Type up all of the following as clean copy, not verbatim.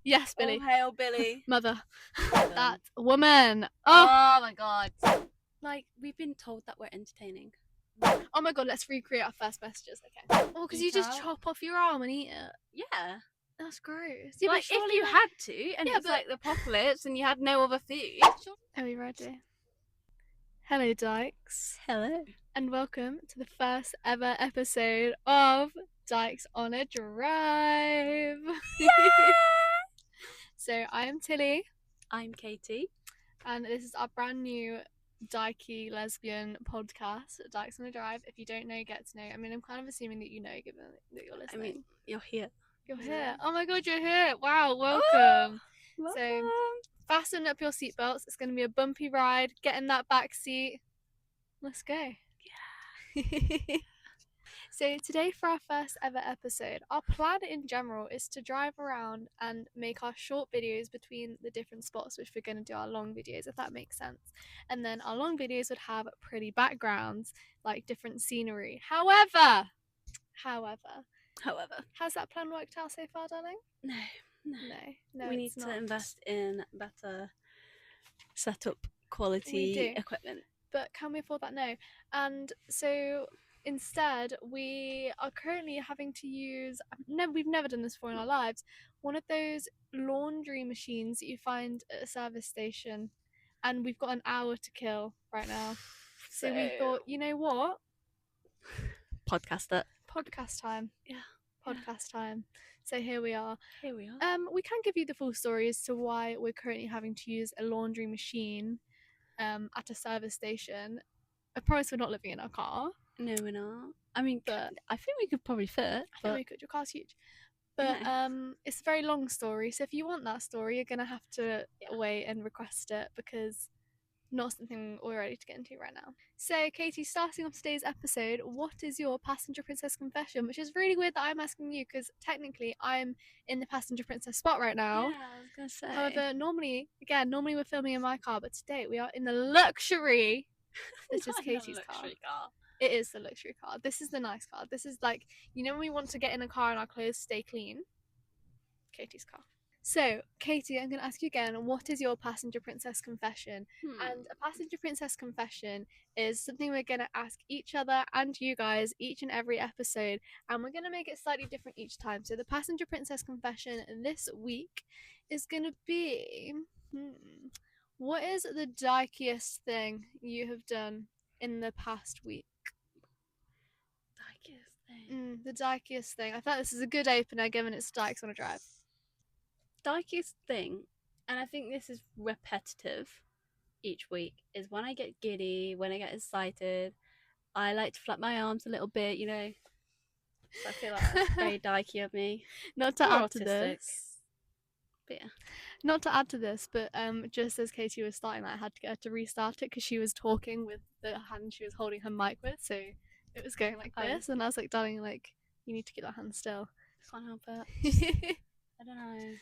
Yes, Billy. Oh, hail Billy. Mother. That woman. Oh. Oh my god. Like, we've been told that we're entertaining. Oh my god, let's recreate our first messages. Okay. Oh, because you just Eat out? chop off your arm and eat it. Yeah. That's gross. Yeah, but like, surely if you that- had to, and Yeah, it's but- like the apocalypse and you had no other food. Are we ready? Hello, Dykes. Hello. And welcome to the first ever episode of Dykes on a Drive. So I am Tilly, I'm Katie. and this is our brand new dykey lesbian podcast, Dykes on a Drive. If you don't know, get to know. I mean, I'm kind of assuming that you know, given that you're listening. I mean, you're here. You're Yeah. here. Oh my god, you're here. Wow, welcome. Welcome. So, fasten up your seatbelts. It's going to be a bumpy ride. Get in that back seat. Let's go. Yeah. So today for our first ever episode, our plan in general is to drive around and make our short videos between the different spots, which we're going to do our long videos, if that makes sense. And then our long videos would have pretty backgrounds, like different scenery. However, has that plan worked out so far, darling? No. No, We need it's to not. invest in better setup quality do. equipment. But can we afford that? No. And so instead, we are currently having to use, we've never done this before in our lives, one of those laundry machines that you find at a service station. And we've got an hour to kill right now. So we thought, you know what? Podcast it. Podcast time. Yeah. Podcast time. So here we are. Here we are. We can give you the full story as to why we're currently having to use a laundry machine at a service station. I promise we're not living in our car. No, we're not. I mean, But I think we could probably fit. I think we could. Your car's huge. But it's a very long story. So if you want that story, you're gonna have to wait and request it, because not something we're ready to get into right now. So Katie, starting off today's episode, what is your passenger princess confession? Which is really weird that I'm asking you, because technically I'm in the passenger princess spot right now. Yeah, I was gonna say. However, normally we're filming in my car, but today we are in the luxury. This is Katie's car. It is the luxury car. This is the nice car. This is like, you know when we want to get in a car and our clothes stay clean? Katie's car. So, Katie, I'm going to ask you again, what is your passenger princess confession? And a passenger princess confession is something we're going to ask each other and you guys each and every episode, and we're going to make it slightly different each time. So the passenger princess confession this week is going to be, what is the dykiest thing you have done in the past week? Dykiest thing. The dykiest thing. I thought this is a good opener, given it's Dykes on a Drive. Dykiest thing, and I think this is repetitive each week, is when I get giddy, when I get excited, I like to flap my arms a little bit, you know. So I feel like that's very dykey of me. Not to Or add to this. But yeah. Not to add to this, but just as Katie was starting, I had to get her to restart it because she was talking with the hand she was holding her mic with, so it was going like this, and I was like, darling, like, you need to keep that hand still. Can't help it. I don't know.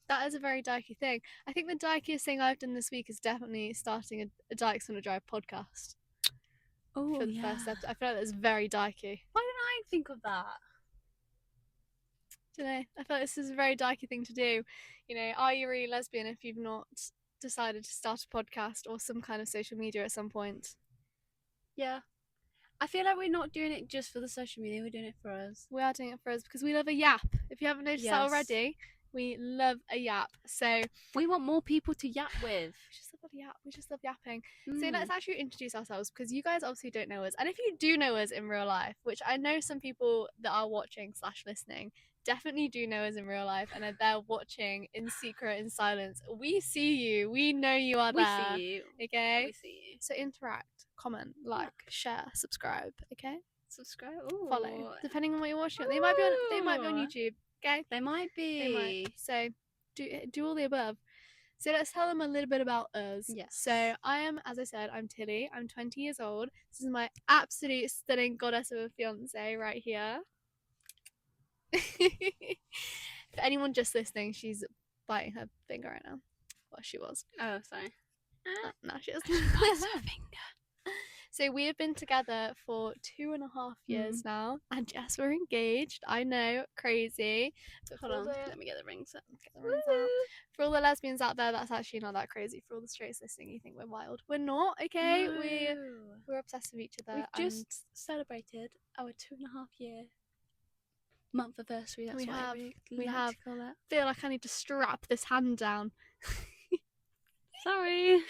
That is a very dykey thing. I think the dykiest thing I've done this week is definitely starting a Dykes on a Drive podcast. Oh, for the first episode. I feel like that's very dykey. Why didn't I think of that? I don't know. I feel like this is a very dykey thing to do. You know, are you really lesbian if you've not decided to start a podcast or some kind of social media at some point? Yeah. I feel like we're not doing it just for the social media, we're doing it for us. We are doing it for us because we love a yap. If you haven't noticed that already, we love a yap. So we want more people to yap with. We just love a yap. We just love yapping. So let's actually introduce ourselves, because you guys obviously don't know us. And if you do know us in real life, which I know some people that are watching / listening definitely do know us in real life and are there watching in secret, in silence. We see you. We know you are there. We see you. Okay? We see you. So interact, comment, like, share, subscribe, okay? Subscribe. Ooh. Follow. Depending on what you're watching. They might be on YouTube. Okay? They might be. They might. So do all the above. So let's tell them a little bit about us. Yes. So I am, as I said, I'm Tilly. I'm 20 years old. This is my absolute stunning goddess of a fiance right here. For anyone just listening, she's biting her finger right now. Well, she was. Oh, sorry. No, she is. Bites her finger. So we have been together for 2.5 years now, and yes, we're engaged. I know, crazy. But Hold on, let me get the rings up. get the rings out. For all the lesbians out there, that's actually not that crazy. For all the straights listening, you think we're wild. We're not, okay? No. We're obsessed with each other. We've just celebrated our 2.5 year month anniversary. That's what we like to call it. Feel like I need to strap this hand down. Sorry.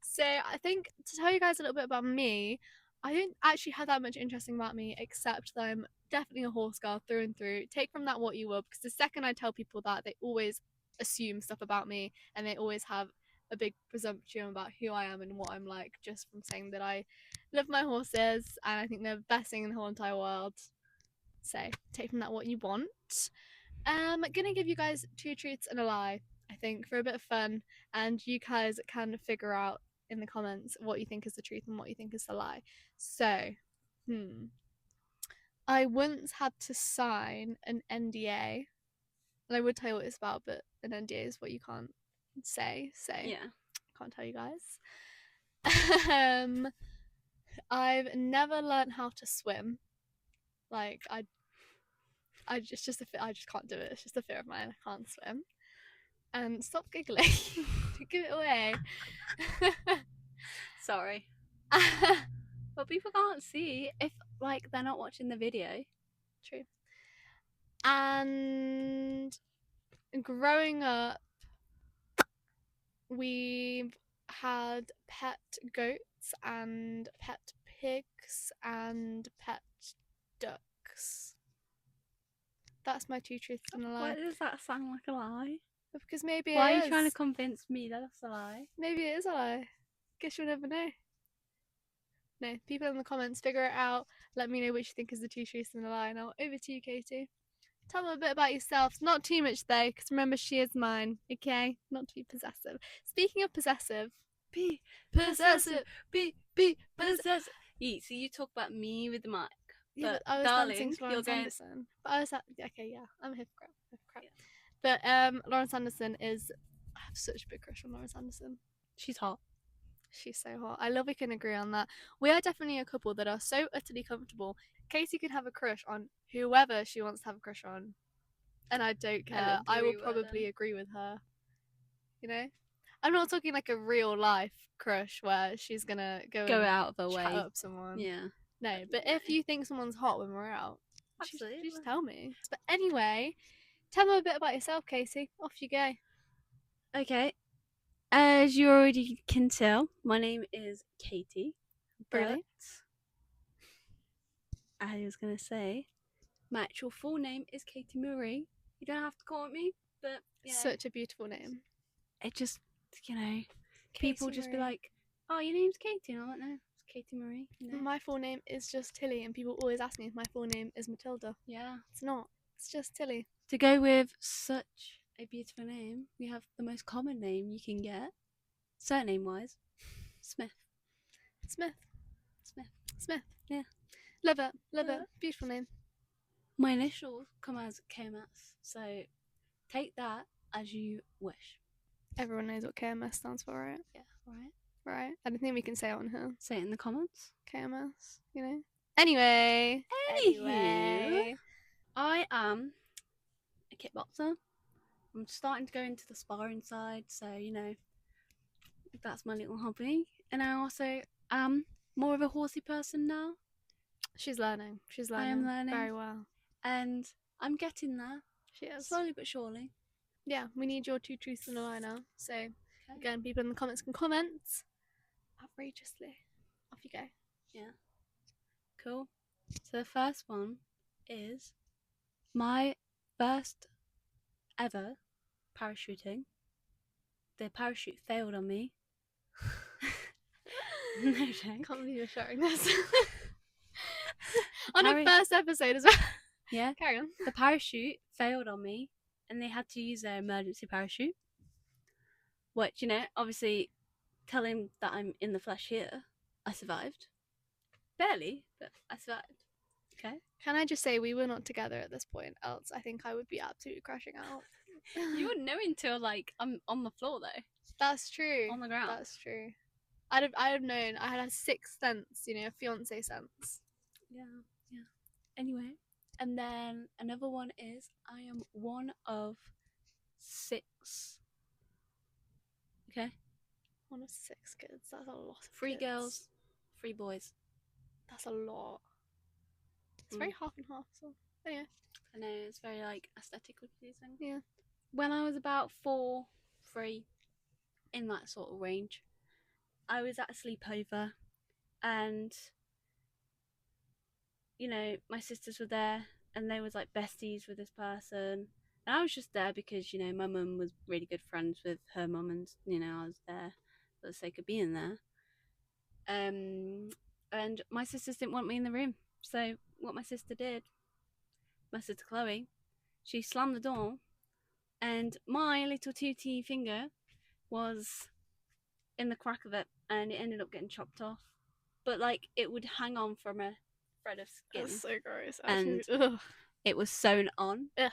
So I think to tell you guys a little bit about me, I don't actually have that much interesting about me, except that I'm definitely a horse girl through and through. Take from that what you will, because the second I tell people that, they always assume stuff about me, and they always have a big presumption about who I am and what I'm like, just from saying that I love my horses and I think they're the best thing in the whole entire world. So take from that what you want. Gonna give you guys 2 truths and a lie, I think, for a bit of fun, and you guys can figure out in the comments what you think is the truth and what you think is the lie. So, I once had to sign an NDA, and I would tell you what it's about, but an NDA is what you can't say, so Yeah. I can't tell you guys. I've never learned how to swim. Like, I just can't do it. It's just a fear of mine. I can't swim. And stop giggling. Give it away. Sorry. But people can't see if, like, they're not watching the video. True. And growing up, we've had pet goats and pet pigs and pet ducks. That's my 2 truths and a lie. Why does that sound like a lie? Because maybe Why it is. are you trying to convince me that that's a lie? Maybe it is a lie. Guess you'll never know. No, people in the comments, figure it out. Let me know which you think is the 2 truths and a lie. Now, over to you, Katie. Tell them a bit about yourself. Not too much, though, because remember, she is mine, okay? Not to be possessive. Speaking of possessive, Be possessive. Be possessive. So you talk about me with the mic. Yeah, but I was darling, dancing to Lawrence you're going... Anderson. But I was okay, yeah, I'm a hypocrite. Yeah. But Lawrence Anderson is... I have such a big crush on Lawrence Anderson. She's hot. She's so hot. I love we can agree on that. We are definitely a couple that are so utterly comfortable. Katie can have a crush on whoever she wants to have a crush on. And I don't care. I will probably agree with her. You know? I'm not talking like a real life crush where she's gonna go out of her way. Chat up someone. Yeah. No, but if you think someone's hot when we're out, just tell me. But anyway, tell me a bit about yourself, Casey. Off you go. Okay. As you already can tell, my name is Katie. Brilliant. I was going to say, my actual full name is Katie Marie. You don't have to call it me, but, you know. Such a beautiful name. It just, you know, people just be like, oh, your name's Katie. And I'm like, no, it's Katie Marie. You know? My full name is just Tilly, and people always ask me if my full name is Matilda. Yeah. It's not. It's just Tilly. To go with such a beautiful name, we have the most common name you can get, surname-wise, Smith. Smith. Yeah. Love it. Beautiful name. My initials come as KMS, so take that as you wish. Everyone knows what KMS stands for, right? Yeah, right. Right. I don't think we can say it on here. Say it in the comments. KMS, you know? Anyway. I am a kickboxer. I'm starting to go into the sparring side, so, you know, that's my little hobby. And I also am more of a horsey person now. She's learning. I am learning very well. And I'm getting there. She is. Slowly but surely. Yeah, we need your 2 truths and a lie now. So, again, people in the comments can comment outrageously. Off you go. Yeah. Cool. So the first one is my first ever parachuting. The parachute failed on me. No joke. I can't believe you're sharing this. On a first episode as well. Yeah. Carry on. The parachute failed on me, and they had to use their emergency parachute. Which, you know, obviously, telling that I'm in the flesh here, I survived. Barely, but I survived. Okay. Can I just say we were not together at this point, else I think I would be absolutely crashing out. You wouldn't know until, like, I'm on the floor, though. That's true. On the ground. That's true. I'd have known. I had a sixth sense, you know, a fiancé sense. Yeah. Anyway, and then another one is I am one of 6. Okay. One of 6 kids. That's a lot of 3 kids. girls, 3 boys. That's a lot. It's very half and half. So yeah. I know, it's very like aesthetically pleasing. Yeah. When I was about 4, 3, in that sort of range, I was at a sleepover, and you know, my sisters were there, and they was like besties with this person, and I was just there because, you know, my mum was really good friends with her mum, and you know, I was there for the sake of being there. And my sisters didn't want me in the room, so what my sister did, my sister Chloe, she slammed the door, and my little tooty finger was in the crack of it, and it ended up getting chopped off. But like, it would hang on from a thread of skin. That's so gross. And ugh. It was sewn on. Ugh.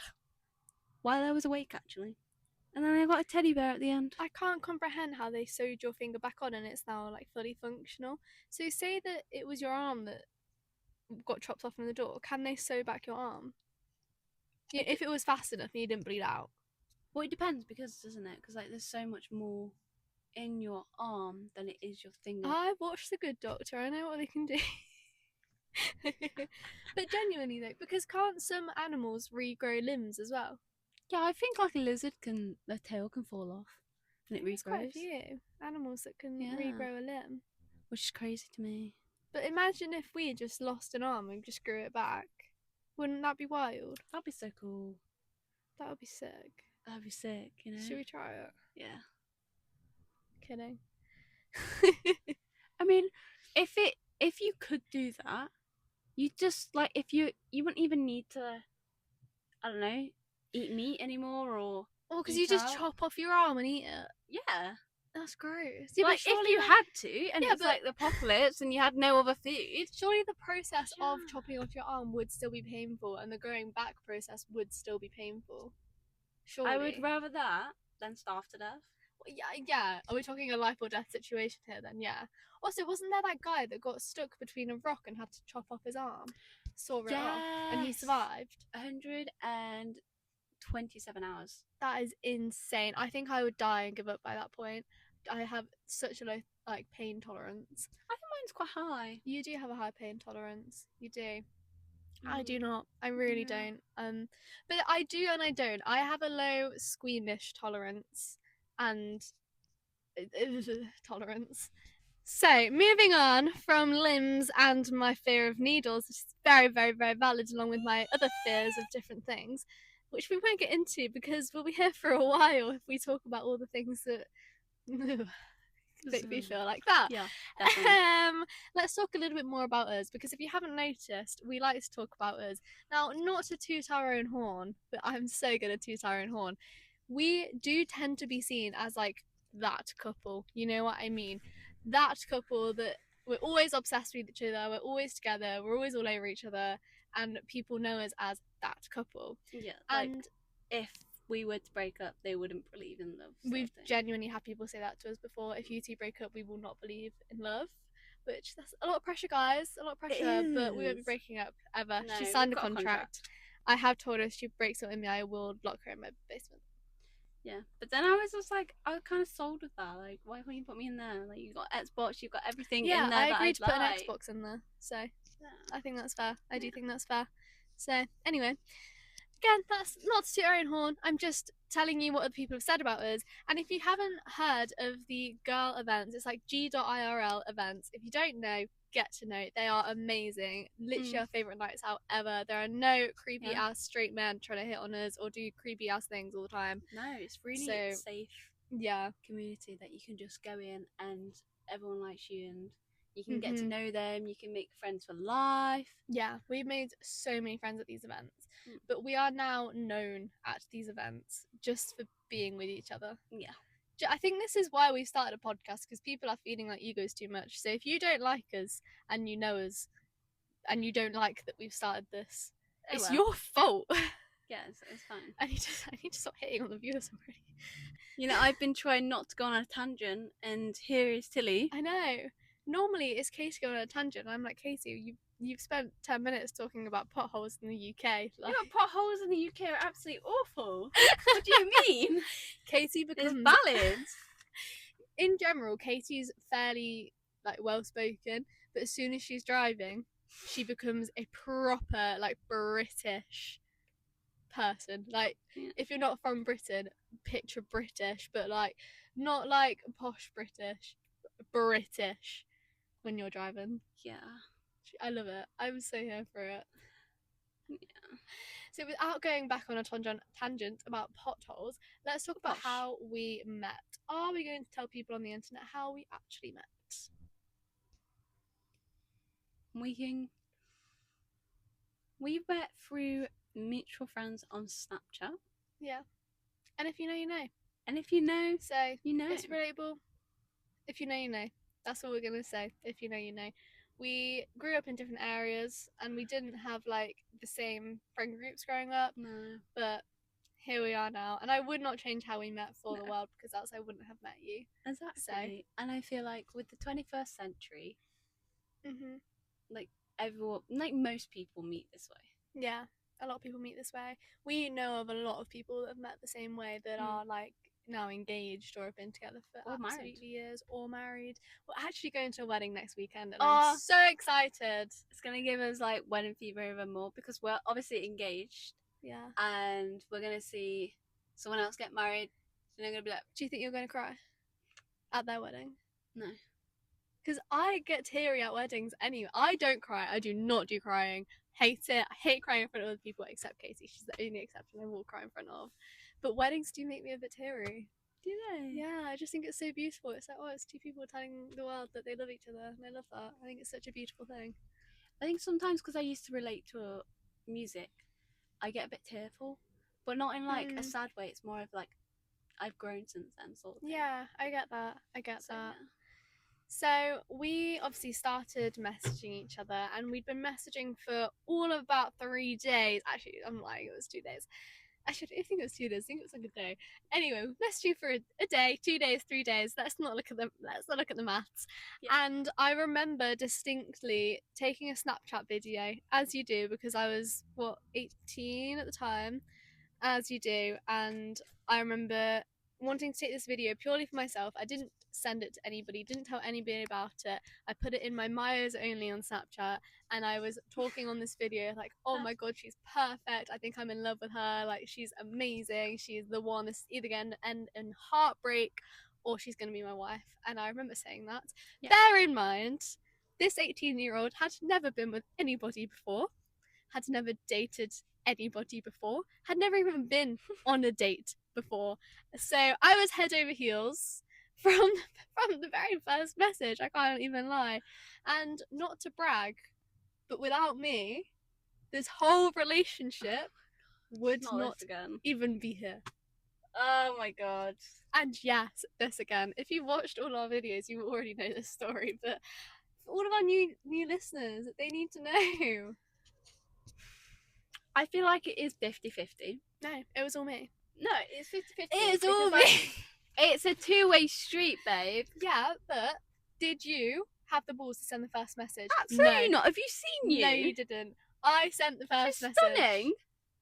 While I was awake, actually. And then I got a teddy bear at the end. I can't comprehend how they sewed your finger back on and it's now like fully functional. So say that it was your arm that got chopped off from the door. Can they sew back your arm? Yeah, if it was fast enough and you didn't bleed out. Well, it depends, because, doesn't it? Because like, there's so much more in your arm than it is your finger. I've watched The Good Doctor. I know what they can do. But genuinely though, because can't some animals regrow limbs as well? Yeah, I think like a lizard their tail can fall off and it regrows. There's quite a few animals that can regrow a limb. Which is crazy to me. But imagine if we just lost an arm and just grew it back. Wouldn't that be wild? That'd be so cool. That would be sick. That'd be sick, you know? Should we try it? Yeah. Kidding. I mean, if you could do that, you just like, if you wouldn't even need to, I don't know, eat meat anymore, or because you just chop off your arm and eat it. Yeah. That's gross. Yeah, like, if you had to, and it's like the apocalypse and you had no other food, surely the process of chopping off your arm would still be painful, and the growing back process would still be painful. Surely. I would rather that than starve to death. Well, yeah. Are we talking a life or death situation here then? Yeah. Also, wasn't there that guy that got stuck between a rock and had to chop off his arm? Saw it off, and he survived. 127 hours. That is insane. I think I would die and give up by that point. I have such a low pain tolerance. I think mine's quite high. You do have a high pain tolerance. You do. I do not. I really don't. But I do and I don't. I have a low squeamish tolerance and tolerance. So, moving on from limbs and my fear of needles, which is very, very, very valid, along with my other fears of different things, which we won't get into because we'll be here for a while if we talk about all the things that make me feel like that. Yeah, definitely. Let's talk a little bit more about us, because if you haven't noticed, we like to talk about us. Now, not to toot our own horn, but I'm so good at toot our own horn. We do tend to be seen as like that couple, you know what I mean? That couple that we're always obsessed with each other, we're always together, we're always all over each other, and people know us as that couple. Yeah, and if we were to break up, they wouldn't believe in love. We've genuinely had people say that to us before. If you two break up, we will not believe in love. Which, that's a lot of pressure, guys. A lot of pressure. But we won't be breaking up ever. No, she signed a contract. I have told her if she breaks up with me, I will lock her in my basement. Yeah, but then I was just like, I was kind of sold with that. Like, why can't you put me in there? Like, you got Xbox, you've got everything in there. Yeah, I agreed to put an Xbox in there. So, I think that's fair. I do think that's fair. So, anyway. Again, that's not to toot our own horn. I'm just telling you what other people have said about us. And if you haven't heard of the girl events, it's like G.IRL events. If you don't know, get to know. They are amazing. Literally our favourite nights out ever. There are no creepy ass straight men trying to hit on us or do creepy ass things all the time. No, it's really safe. Yeah. Community that you can just go in and everyone likes you and you can get to know them. You can make friends for life. Yeah, we've made so many friends at these events. But we are now known at these events just for being with each other. Yeah. I think this is why we started a podcast, because people are feeling like egos too much. So if you don't like us and you know us and you don't like that we've started this, it's your fault. Yeah, it's fine. I need to stop hitting on the viewers already. You know, I've been trying not to go on a tangent, and here is Tilly. I know. Normally it's Katie going on a tangent. I'm like, Katie, you've spent 10 minutes talking about potholes in the UK. Like... You know, potholes in the UK are absolutely awful. What do you mean? Katie becomes... It's valid. In general, Katie's fairly like well spoken, but as soon as she's driving, she becomes a proper like British person. Like, if you're not from Britain, picture British, but like not like posh British when you're driving. Yeah, I love it. I'm so here for it. Yeah. So without going back on a tangent about potholes, let's talk about how we met. Are we going to tell people on the internet how we actually met? We met through mutual friends on Snapchat. Yeah. And if you know, you know. And if you know, so you know. It's relatable. If you know, you know. That's all we're going to say. If you know, you know. We grew up in different areas and we didn't have like the same friend groups growing up. No. But here we are now. And I would not change how we met for the world, because else I wouldn't have met you. Exactly. So, and I feel like with the 21st century, like everyone, like most people meet this way. Yeah, a lot of people meet this way. We know of a lot of people that have met the same way that are like now engaged or have been together for absolutely years or married. We're actually going to a wedding next weekend and I'm so excited. It's going to give us like wedding fever even more because we're obviously engaged. Yeah. And we're going to see someone else get married. And they're going to be like, do you think you're going to cry at their wedding? No. Because I get teary at weddings anyway. I don't cry. I do not do crying. Hate it. I hate crying in front of other people except Katie. She's the only exception I will cry in front of. But weddings do make me a bit teary. Do they? Yeah, I just think it's so beautiful. It's like, oh, it's two people telling the world that they love each other. And I love that. I think it's such a beautiful thing. I think sometimes because I used to relate to music, I get a bit tearful. But not in like a sad way. It's more of like, I've grown since then sort of thing. Yeah, I get that. Yeah. So we obviously started messaging each other and we'd been messaging for all of about 3 days. Actually, I'm lying, it was 2 days. Actually, I don't think it was 2 days. I think it was like a day. Anyway, we messaged for a day, 2 days, 3 days. Let's not look at the maths. Yeah. And I remember distinctly taking a Snapchat video, as you do, because I was 18 at the time, as you do. And I remember wanting to take this video purely for myself. I didn't send it to anybody, didn't tell anybody about it. I put it in my Myers only on Snapchat, and I was talking on this video like, oh my god, she's perfect, I think I'm in love with her, like she's amazing, she's the one that's either gonna end in heartbreak or she's gonna be my wife. And I remember saying that. Yeah. Bear in mind, this 18-year-old had never been with anybody before, had never dated anybody before, had never even been on a date before. So I was head over heels from the very first message. I can't even lie. And not to brag, but without me, this whole relationship would not even be here. Oh my god. And yes, this again. If you watched all our videos, you already know this story, but for all of our new listeners, they need to know. I feel like it is 50-50. No, it was all me. No, it's 50-50. It is all me. It's a two-way street, babe. Yeah, but did you have the balls to send the first message? Absolutely not. Have you seen you? No, you didn't. I sent the first message. Stunning.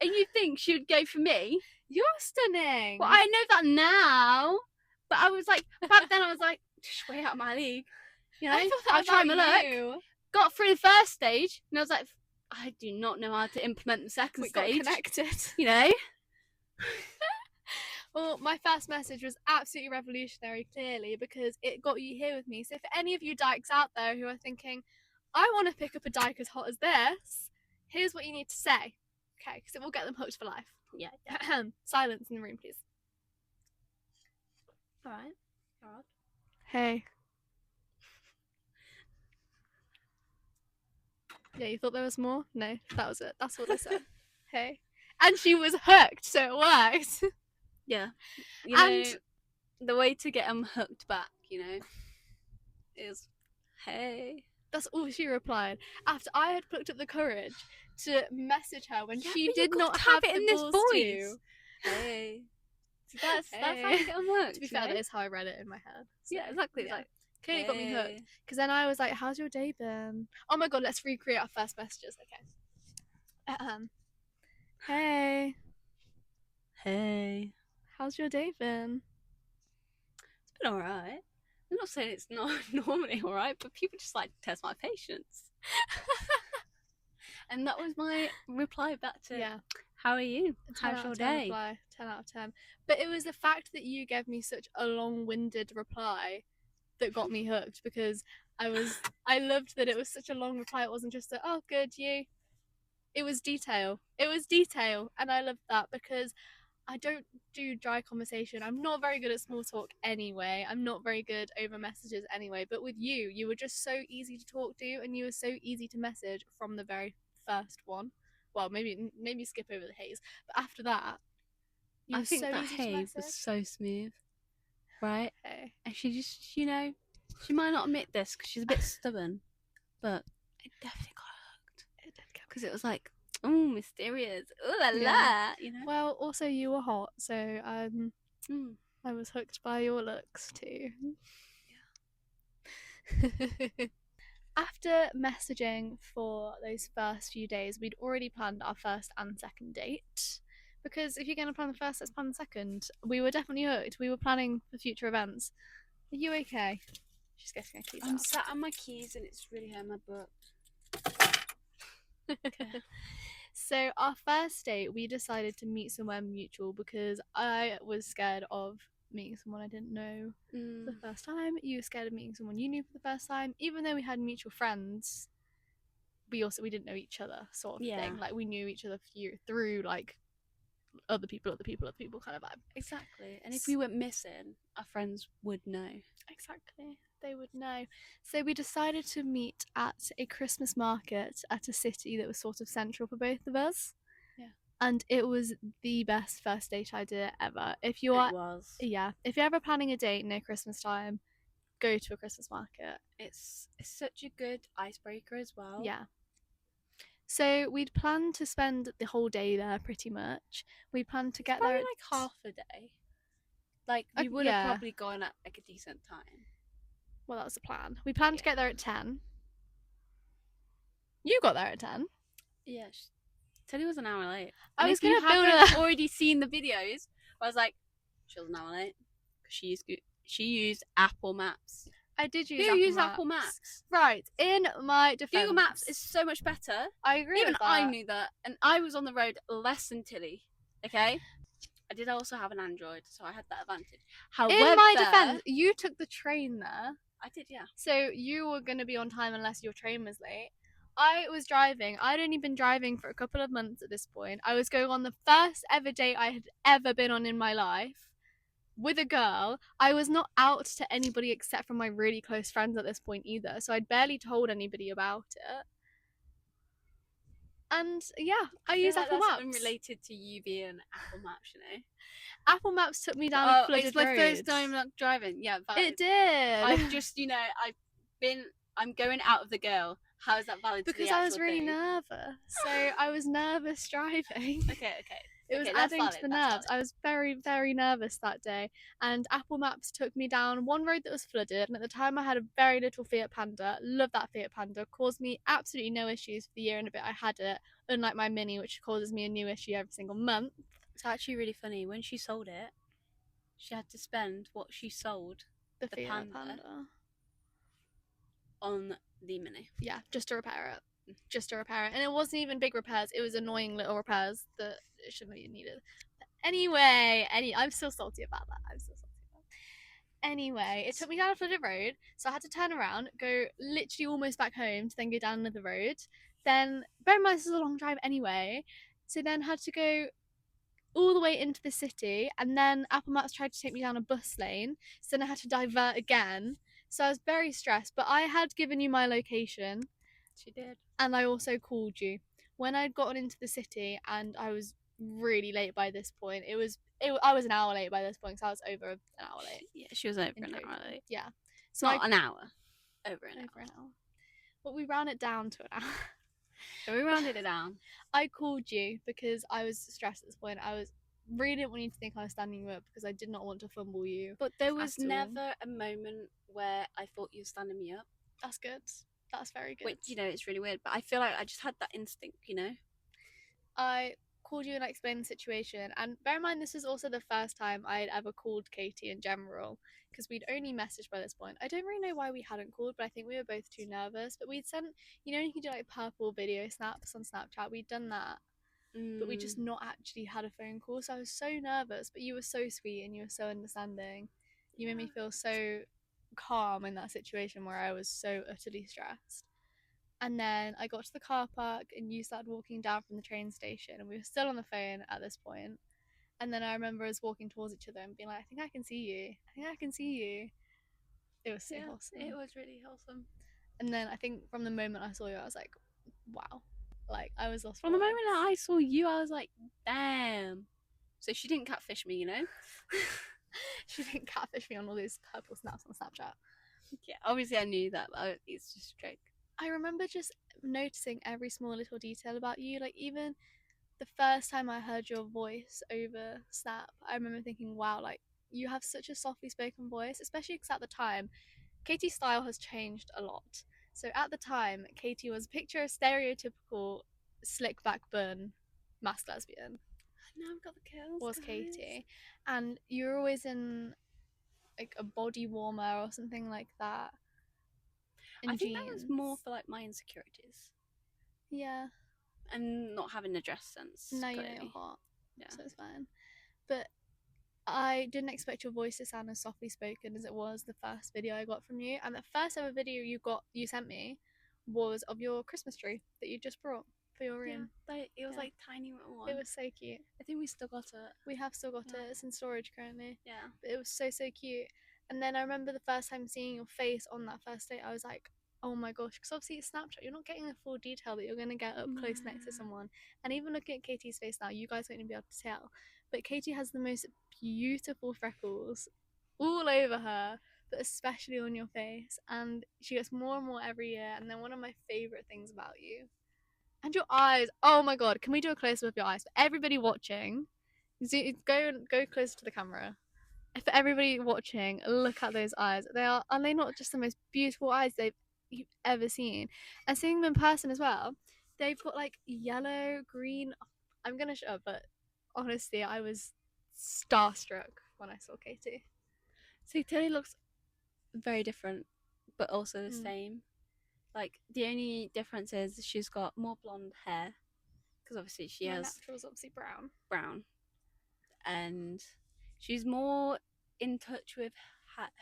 And you think she would go for me? You're stunning. Well, I know that now. But I was like, back then I was like, just way out of my league. You know, I'll try my luck. Got through the first stage, and I was like, I do not know how to implement the second stage. Got connected. You know? Well, my first message was absolutely revolutionary, clearly, because it got you here with me. So for any of you dykes out there who are thinking, I want to pick up a dyke as hot as this, here's what you need to say. Okay, because it will get them hooked for life. Yeah. Silence in the room, please. Alright. Hey. Yeah, you thought there was more? No, that was it. That's what I said. Hey. And she was hooked, so it worked. Yeah. You know, the way to get them hooked back, you know, is, hey. That's all she replied. After I had plucked up the courage to message her when she but did you not have have it the in this balls voice. to. Hey. So that's how Hey. you get on work. To be fair, that is how I read it in my head. So, yeah, exactly. It's yeah. like Clearly got me hooked. Because then I was like, how's your day been? Oh my god, let's recreate our first messages. Okay. Hey. Hey. How's your day been? It's been alright. I'm not saying it's not normally alright, but people just like to test my patience. And that was my reply back to, Yeah. how are you? How's your day? Reply, 10 out of 10. But it was the fact that you gave me such a long-winded reply that got me hooked, because I loved that it was such a long reply. It wasn't just a, oh, good, you. It was detail. And I loved that, because I don't do dry conversation. I'm not very good at small talk anyway. I'm not very good over messages anyway. But with you, you were just so easy to talk to, and you were so easy to message from the very first one. Well, maybe skip over the haze, but after that, I think so that haze was so smooth, right? Okay. And she just, she might not admit this because she's a bit stubborn, but it definitely got hooked. It did get because it was like, oh, mysterious, ooh la la, Well, also you were hot, so I was hooked by your looks too. Yeah. After messaging for those first few days, we'd already planned our first and second date. Because if you're going to plan the first, let's plan the second. We were definitely hooked. We were planning for future events. Are you okay? She's getting her keys out. I'm sat on my keys and it's really hurt my butt. Okay. So our first date, we decided to meet somewhere mutual because I was scared of meeting someone I didn't know for the first time. You were scared of meeting someone you knew for the first time. Even though we had mutual friends, we didn't know each other, sort of thing. Like, we knew each other through like other people kind of vibe. Exactly. And if we went missing, our friends would know. Exactly. They would know. So we decided to meet at a Christmas market at a city that was sort of central for both of us. Yeah. And it was the best first date idea ever. If you're ever planning a date near Christmas time, go to a Christmas market. It's such a good icebreaker as well. Yeah. So we'd planned to spend the whole day there pretty much. We planned to get there like half a day. Like, we would have probably gone at like a decent time. Well, that was the plan. We planned to get there at 10. You got there at 10. Yeah, Teddy was an hour late. I was going to build already seen the videos, I was like, she was an hour late because she used Apple Maps. I did use Apple Maps. Right, in my defense, Google Maps is so much better. I agree Even with that. I knew that, and I was on the road less than Tilly. Okay, I did also have an Android, so I had that advantage. However, in my defense, you took the train there. I did, yeah. So you were going to be on time unless your train was late. I was driving. I'd only been driving for a couple of months at this point. I was going on the first ever date I had ever been on in my life with a girl. I was not out to anybody except for my really close friends at this point either. So I'd barely told anybody about it. And yeah, I use Apple Maps. That's unrelated to you being Apple Maps, you know. Apple Maps took me down a flooded road. It's my first time driving. Yeah, it did. I've just, I'm going out of the girl. How is that valid? Because I was really nervous. So I was nervous driving. Okay. It was adding to the nerves. I was very, very nervous that day. And Apple Maps took me down one road that was flooded. And at the time I had a very little Fiat Panda. Love that Fiat Panda. Caused me absolutely no issues for the year and a bit I had it. Unlike my Mini, which causes me a new issue every single month. It's actually really funny. When she sold it, she had to spend what she sold, the Fiat Panda, on the Mini. Yeah, just to repair it. And it wasn't even big repairs. It was annoying little repairs that it shouldn't have needed. But anyway, I'm still salty about that. Anyway, it took me down a flooded road, so I had to turn around, go literally almost back home to then go down another road. Then, bear in mind this is a long drive anyway, so then had to go all the way into the city, and then Apple Maps tried to take me down a bus lane, so then I had to divert again. So I was very stressed, but I had given you my location. She did. And I also called you. When I'd gotten into the city and I was really late by this point, I was an hour late by this point, so I was over an hour late. Yeah, she was over an hour late. Yeah. So Not an hour. Over an hour. But we ran it down to an hour. So we rounded it down. I called you because I was stressed at this point. Really didn't want you to think I was standing you up because I did not want to fumble you. But there was at all. never a moment where I thought you were standing me up. That's good. That's very good. Which, you know, it's really weird, but I feel like I just had that instinct, you know? I called you and I explained the situation. And bear in mind, this is also the first time I had ever called Katie in general because we'd only messaged by this point. I don't really know why we hadn't called, but I think we were both too nervous. But we'd sent, you know, you can do like purple video snaps on Snapchat. We'd done that. But we just not actually had a phone call. So I was so nervous, but you were so sweet and you were so understanding. You made me feel so calm in that situation where I was so utterly stressed. And then I got to the car park and you started walking down from the train station and we were still on the phone at this point. And then I remember us walking towards each other and being like, I think I can see you. I think I can see you. It was so wholesome. It was really wholesome. And then I think from the moment I saw you, I was like, wow. Like, I was lost. From the moment that I saw you, I was like, damn. So she didn't catfish me, you know? She didn't catfish me on all those purple snaps on Snapchat. Yeah, obviously I knew that, but it's just a joke. I remember just noticing every small little detail about you. Like, even the first time I heard your voice over Snap, I remember thinking, wow, like, you have such a softly spoken voice, especially because at the time, Katie's style has changed a lot. So at the time, Katie was picture a stereotypical slick back bun masked lesbian. Now I've got the curls. Was guys. Katie, and you were always in like a body warmer or something like that. I think that was more for like my insecurities. Yeah. And not having a dress sense. No, you know you're hot. Yeah. So it's fine. But I didn't expect your voice to sound as softly spoken as it was the first video I got from you. And the first ever video you sent me was of your Christmas tree that you just brought for your room. Yeah, it was like tiny little one. It was so cute. I think we still got it. We have still got it. It's in storage currently. Yeah. But it was so cute. And then I remember the first time seeing your face on that first date, I was like, oh my gosh, because obviously it's Snapchat, you're not getting the full detail that you're going to get up close next to someone. And even looking at Katie's face now, you guys won't be able to tell, but Katie has the most beautiful freckles all over her, but especially on your face, and she gets more and more every year. And then one of my favourite things about you, and your eyes, oh my god, can we do a close-up of your eyes for everybody watching? Go closer to the camera. For everybody watching, look at those eyes. Are they not just the most beautiful eyes you've ever seen? And seeing them in person as well, they've got like yellow, green. I'm gonna shut up, but honestly, I was starstruck when I saw Katie. See, Tilly looks very different, but also the same. Like, the only difference is she's got more blonde hair, because obviously she has natural's obviously brown, and she's more in touch with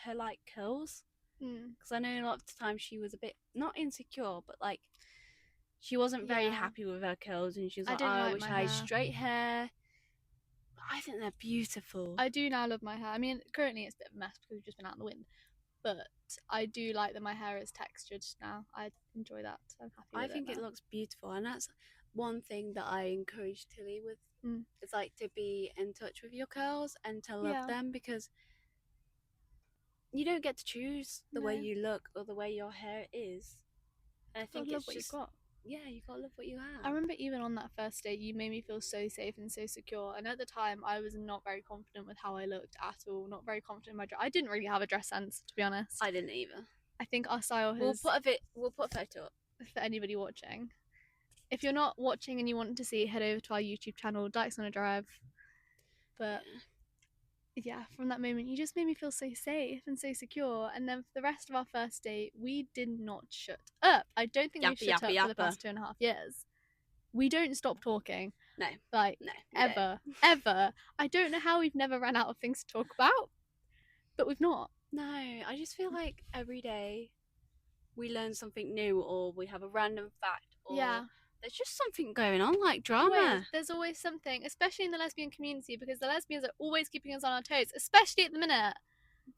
her like curls. Because I know a lot of the time she was a bit not insecure, but like she wasn't very happy with her curls, and she was like, I wish I had straight hair. I think they're beautiful. I do now love my hair. I mean, currently it's a bit of a mess because we've just been out in the wind, but I do like that my hair is textured now. I enjoy that, so I'm happy with it. I think it looks beautiful, and that's one thing that I encourage Tilly with. It's like to be in touch with your curls and to love them, because you don't get to choose the way you look or the way your hair is. And I think it's what just, you've got. Yeah, you gotta love what you have. I remember even on that first date, you made me feel so safe and so secure. And at the time, I was not very confident with how I looked at all. Not very confident in my dress. I didn't really have a dress sense, to be honest. I didn't either. I think our style has. We'll put a photo up for anybody watching. If you're not watching and you want to see, head over to our YouTube channel, Dykes on a Drive. But yeah, from that moment, you just made me feel so safe and so secure. And then for the rest of our first date, we did not shut up. I don't think we've shut up for the past 2.5 years. We don't stop talking. No. Like, ever. I don't know how we've never ran out of things to talk about, but we've not. No, I just feel like every day we learn something new, or we have a random fact, or there's just something going on, like drama. There's always something, especially in the lesbian community, because the lesbians are always keeping us on our toes, especially at the minute.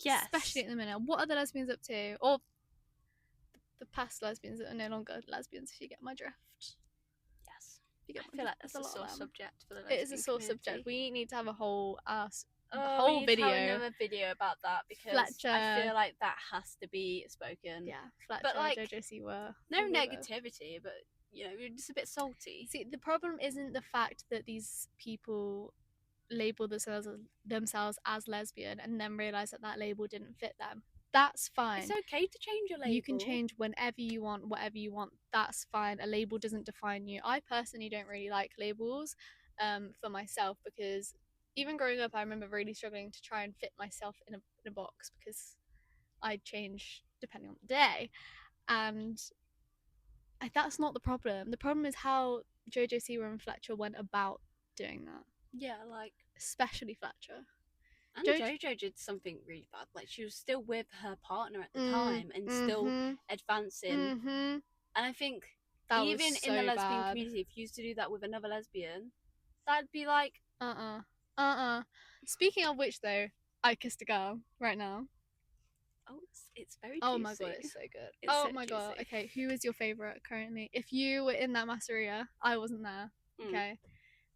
Yes. Especially at the minute. What are the lesbians up to? Or the past lesbians that are no longer lesbians, if you get my drift. Yes. I feel like that's a sore subject for the lesbian It is a sore community. subject. We need to have a whole we video. Need to have another video about that, because Fletcher, I feel like that has to be spoken. Yeah, Fletcher, but like, JoJo were no negativity, but you're just a bit salty. See, the problem isn't the fact that these people label themselves as lesbian and then realize that label didn't fit them. That's fine. It's okay to change your label. You can change whenever you want, whatever you want. That's fine. A label doesn't define you. I personally don't really like labels for myself, because even growing up, I remember really struggling to try and fit myself in a box, because I'd change depending on the day. And that's not the problem. The problem is how Jojo Siwa and Fletcher went about doing that. Yeah, like especially Fletcher. And Jojo did something really bad. Like, she was still with her partner at the time and still advancing. And I think that even in the lesbian community, if you used to do that with another lesbian, that'd be like Speaking of which, though, I kissed a girl right now. Oh, it's very juicy. Oh my god, it's so good. Oh my god. Okay, who is your favorite currently? If you were in that masseria, I wasn't there. Okay,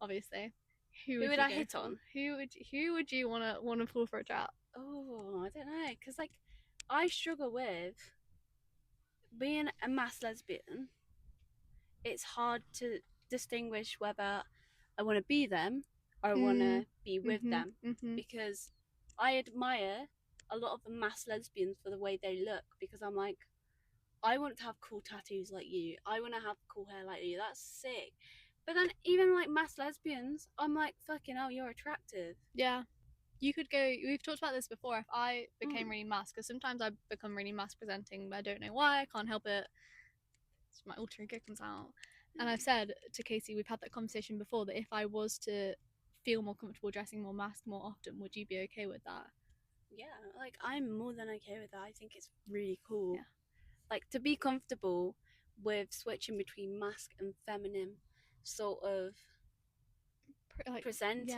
obviously. Who would I hit on? Who would you wanna pull for a chat? Oh, I don't know, because like I struggle with being a mass lesbian. It's hard to distinguish whether I want to be them or I want to be with them, because I admire a lot of the mass lesbians for the way they look, because I'm like, I want to have cool tattoos like you. I want to have cool hair like you. That's sick. But then even like mass lesbians, I'm like, fucking hell, you're attractive. Yeah. You could go, we've talked about this before, if I became really mass, because sometimes I become really mass presenting, but I don't know why, I can't help it. It's my alter ego comes out. And I've said to Casey, we've had that conversation before, that if I was to feel more comfortable dressing more masked more often, would you be okay with that? Yeah, like I'm more than okay with that. I think it's really cool. Yeah. Like, to be comfortable with switching between mask and feminine sort of like, presenting.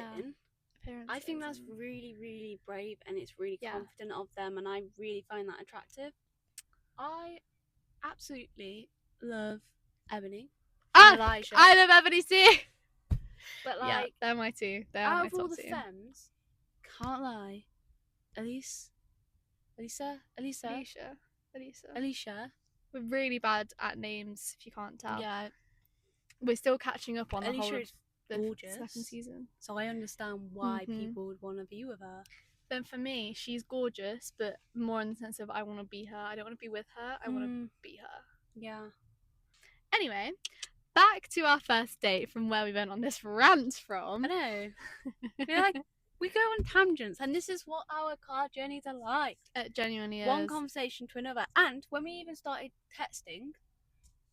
Yeah. I think that's really, really brave, and it's really confident of them, and I really find that attractive. I absolutely love Ebony. Elijah. I love Ebony too. But like, yeah, they're my two. They're out my of all the two. femmes, can't lie, Alicia. We're really bad at names, if you can't tell. Yeah. We're still catching up on Alicia the whole of the gorgeous second season. So I understand why people would want to be with her. Then for me, she's gorgeous, but more in the sense of I want to be her. I don't want to be with her. I want to be her. Yeah. Anyway, back to our first date from where we went on this rant from. I know. We go on tangents, and this is what our car journeys are like. It genuinely is. One conversation to another. And when we even started texting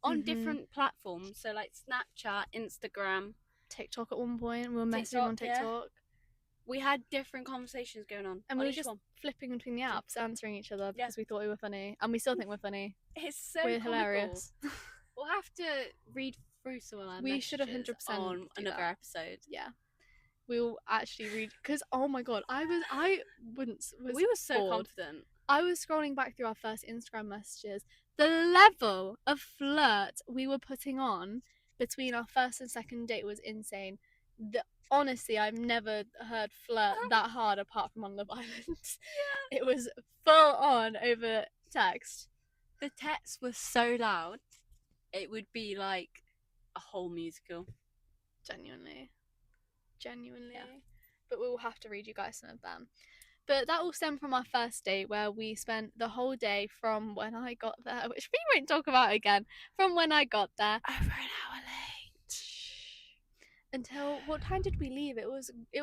on different platforms, so like Snapchat, Instagram, TikTok at one point, we were messaging on TikTok. Yeah. We had different conversations going on. And we were just flipping between the apps, answering each other because we thought we were funny. And we still think we're funny. It's so We're hilarious. We'll have to read through some of our We should 100% on another episode. Yeah. We'll actually read, because oh my god, we were so bored. Confident. I was scrolling back through our first Instagram messages. The level of flirt we were putting on between our first and second date was insane. Honestly, I've never heard flirt that hard apart from on Love Island. Yeah. It was full on over text. The texts were so loud, it would be like a whole musical. Genuinely. Yeah. But we will have to read you guys some of them. But that all stemmed from our first date, where we spent the whole day from when I got there, which we won't talk about again, from when I got there over an hour late until, what time did we leave? It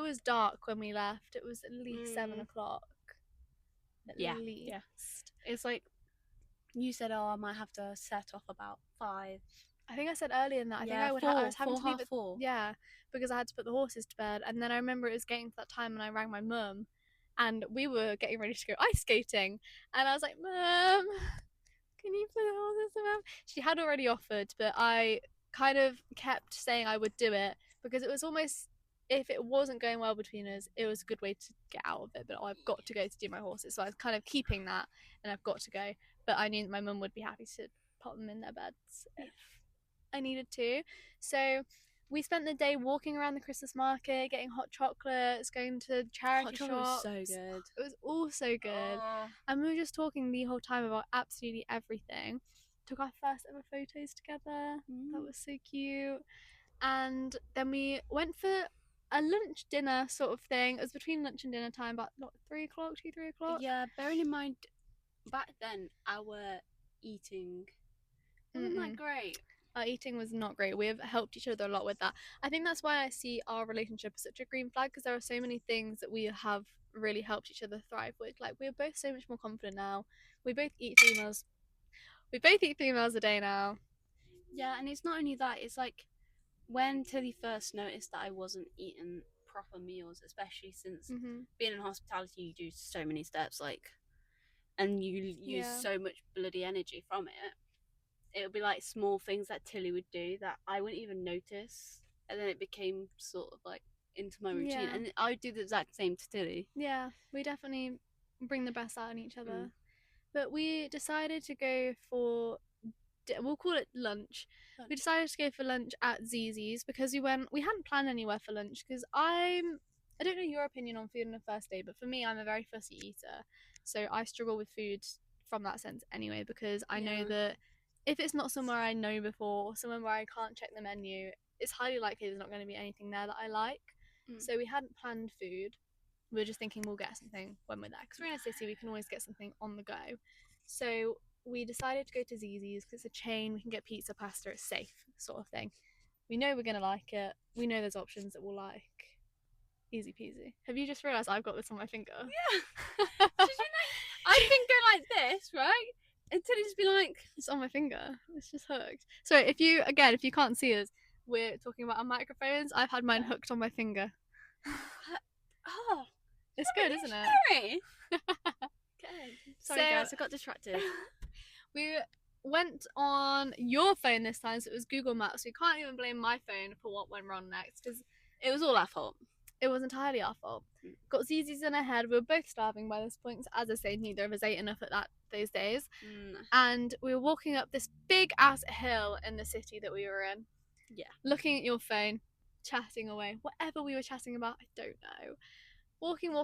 was dark when we left. It was at least 7 o'clock. At least. It's like, you said, oh, I might have to set off about 5. I think I said earlier than that. I was having to leave at 4. Yeah, because I had to put the horses to bed. And then I remember it was getting to that time and I rang my mum, and we were getting ready to go ice skating. And I was like, Mum, can you put the horses to bed? She had already offered, but I kind of kept saying I would do it, because it was almost, if it wasn't going well between us, it was a good way to get out of it. But I've got to go to do my horses. So I was kind of keeping that, and I've got to go. But I knew that my mum would be happy to put them in their beds if I needed to. So we spent the day walking around the Christmas market, getting hot chocolates, going to charity shops. Was so good. It was all so good. And we were just talking the whole time about absolutely everything. took our first ever photos together. That was so cute. And then we went for a lunch dinner sort of thing. It was between lunch and dinner time, about 3 o'clock, 3 o'clock. Yeah, bearing in mind, back then our eating wasn't that great. Our eating was not great. We have helped each other a lot with that. I think that's why I see our relationship as such a green flag, because there are so many things that we have really helped each other thrive with. Like, we're both so much more confident now. We both eat 3 meals. We both eat 3 meals a day now. Yeah, and it's not only that, it's like when Tilly first noticed that I wasn't eating proper meals, especially since being in hospitality, you do so many steps, like, and you use so much bloody energy from it. It would be like small things that Tilly would do that I wouldn't even notice, and then it became sort of like into my routine. And I would do the exact same to Tilly. Yeah, we definitely bring the best out in each other. But we decided to go for, we'll call it lunch. We decided to go for lunch at Zzz's because we hadn't planned anywhere for lunch, because I don't know your opinion on food on a first date, but for me, I'm a very fussy eater. So I struggle with food from that sense anyway, because I know that if it's not somewhere I know before, or somewhere where I can't check the menu, it's highly likely there's not going to be anything there that I like. So we hadn't planned food. We were just thinking we'll get something when we're there, because we're in a city, we can always get something on the go. So we decided to go to Zzz's because it's a chain. We can get pizza, pasta, it's safe, sort of thing. We know we're going to like it. We know there's options that we'll like. Easy peasy. Have you just realised I've got this on my finger? Yeah. Did you know? I can go like this, right? Until it just be like, it's on my finger. It's just hooked. So if you can't see us, we're talking about our microphones. I've had mine hooked on my finger. Oh, it's good, isn't it? Good. Sorry, guys, I got distracted. We went on your phone this time, so it was Google Maps. We can't even blame my phone for what went wrong next, because it was all our fault. It was entirely our fault. Got Zzz's in our head. We were both starving by this point. As I say, neither of us ate enough at those days. And we were walking up this big ass hill in the city that we were in. Yeah. Looking at your phone, chatting away. Whatever we were chatting about, I don't know. Walking,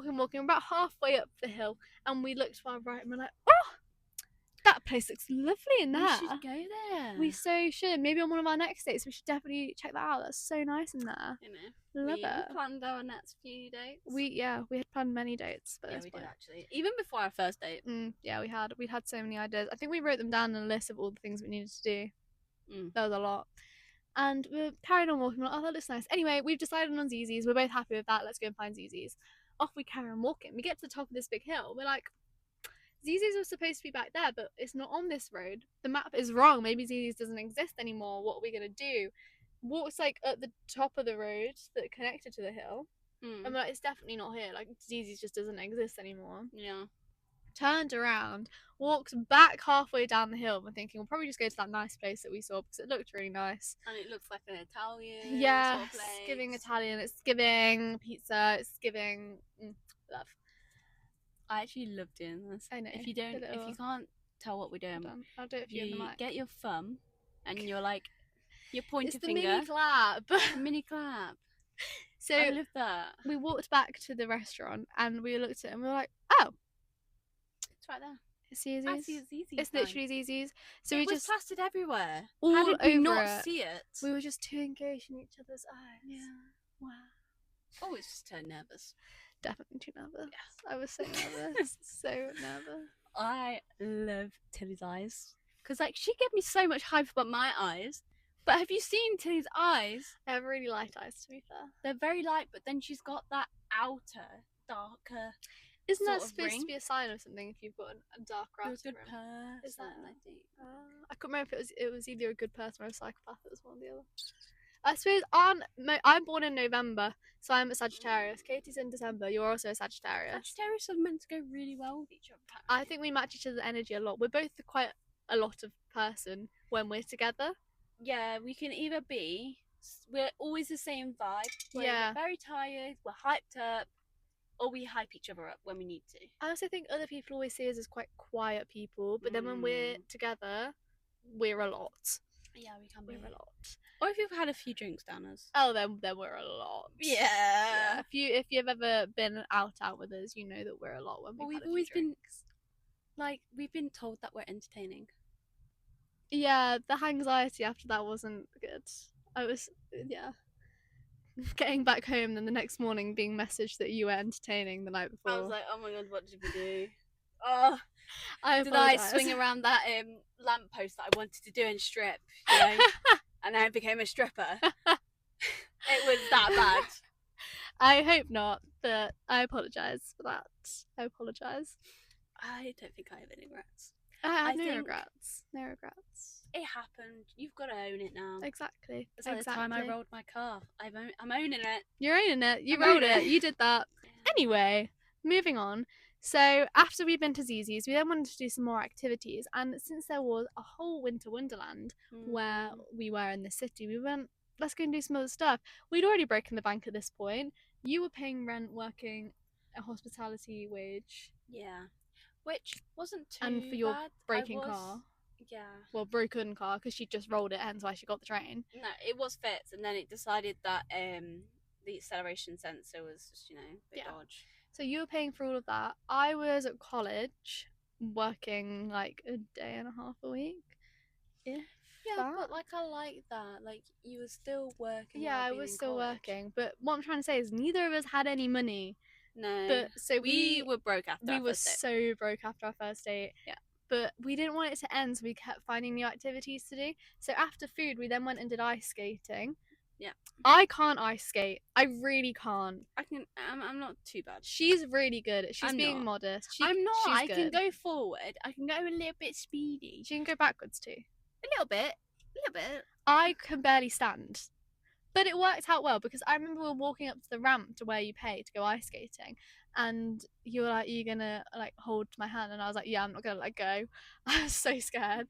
about halfway up the hill, and we looked to our right and we're like, oh, that place looks lovely in there. We should go there. We so should. Maybe on one of our next dates, we should definitely check that out. That's so nice in there. You know, Love it. We planned our next few dates. We had planned many dates. But we did actually. Even before our first date. Yeah, we'd had so many ideas. I think we wrote them down in a list of all the things we needed to do. There was a lot. And we were carrying on walking. Oh, that looks nice. Anyway, we've decided on Zzz's. We're both happy with that. Let's go and find Zzz's. Off we carry on walking. We get to the top of this big hill. We're like, Zzz's was supposed to be back there, but it's not on this road. The map is wrong. Maybe Zzz's doesn't exist anymore. What are we going to do? Walk's like at the top of the road that connected to the hill. And we're like, it's definitely not here. Like, Zzz's just doesn't exist anymore. Yeah. Turned around, walked back halfway down the hill. We're thinking we'll probably just go to that nice place that we saw because it looked really nice. And it looks like an Italian sort of place. It's giving Italian. It's giving pizza. It's giving love. I actually love doing this. I know. If you can't tell what we're doing, I'll do it for you. You get your thumb and you're like, your pointer it's the finger. Mini clap. Mini clap. So I love that. We walked back to the restaurant and we looked at it and we were like, oh, it's right there. It's Zzz's. I see Zzz's. It's literally Zzz's. So it was plastered everywhere. All How did we over not see it? We were just too engaged in each other's eyes. Yeah. Wow. Oh, it's just turned nervous. Definitely too nervous. Yes. I was so nervous. So nervous. I love Tilly's eyes. Because, like, she gave me so much hype about my eyes. But have you seen Tilly's eyes? They have really light eyes, to be fair. They're very light, but then she's got that outer, darker. Isn't that supposed to be a sign of something if you've got a darker outer rim? Person. Is that, I think. I couldn't remember if it was either a good person or a psychopath. It was one or the other. I suppose I'm born in November, so I'm a Sagittarius. Katie's in December. You're also a Sagittarius. Sagittarius are meant to go really well with each other. I think we match each other's energy a lot. We're both quite a lot of person when we're together. Yeah, we can either be. We're always the same vibe. We're very tired. We're hyped up. Or we hype each other up when we need to. I also think other people always see us as quite quiet people, but then when we're together, we're a lot. Yeah, we can be. We're a lot. Or if you've had a few drinks down us. Oh, then we're a lot. Yeah. If you've ever been out with us, you know that we're a lot when we've always been, like, we've been told that we're entertaining. Yeah, the anxiety after that wasn't good. I was, getting back home, then the next morning being messaged that you were entertaining the night before. I was like, oh my god, what did we do? Oh, did I swing around that lamppost that I wanted to do and strip, you know? And then I became a stripper. It was that bad. I hope not, but I apologise for that. I apologise. I don't think I have any regrets. I have no regrets. No regrets. It happened. You've got to own it now. Exactly. It's like the time I rolled my car. I'm owning it. You're owning it. You rolled it. You did that. Anyway, moving on. So after we'd been to Zizi's, we then wanted to do some more activities. And since there was a whole winter wonderland where we were in the city, we went, let's go and do some other stuff. We'd already broken the bank at this point. You were paying rent, working a hospitality wage. Yeah. Which wasn't too And for your bad. breaking car. Yeah. Well, broken car, because she just rolled it, hence why she got the train. No, it was fixed, and then it decided that the acceleration sensor was just, a bit dodgy. So you were paying for all of that. I was at college, working like a day and a half a week. Yeah, but like I like that. Like you were still working. Yeah, I was still working. But what I'm trying to say is neither of us had any money. No. But so we were broke after. We were so broke after our first date. Yeah. But we didn't want it to end, so we kept finding new activities to do. So after food, we then went and did ice skating. Yeah. I can't ice skate. I really can't. I can. I'm not too bad. She's really good. She's being modest. I'm not. I can go forward. I can go a little bit speedy. She can go backwards too. A little bit. I can barely stand. But it worked out well because I remember we were walking up to the ramp to where you pay to go ice skating, and you were like, "Are you gonna like hold my hand?" And I was like, "Yeah, I'm not gonna let go." I was so scared.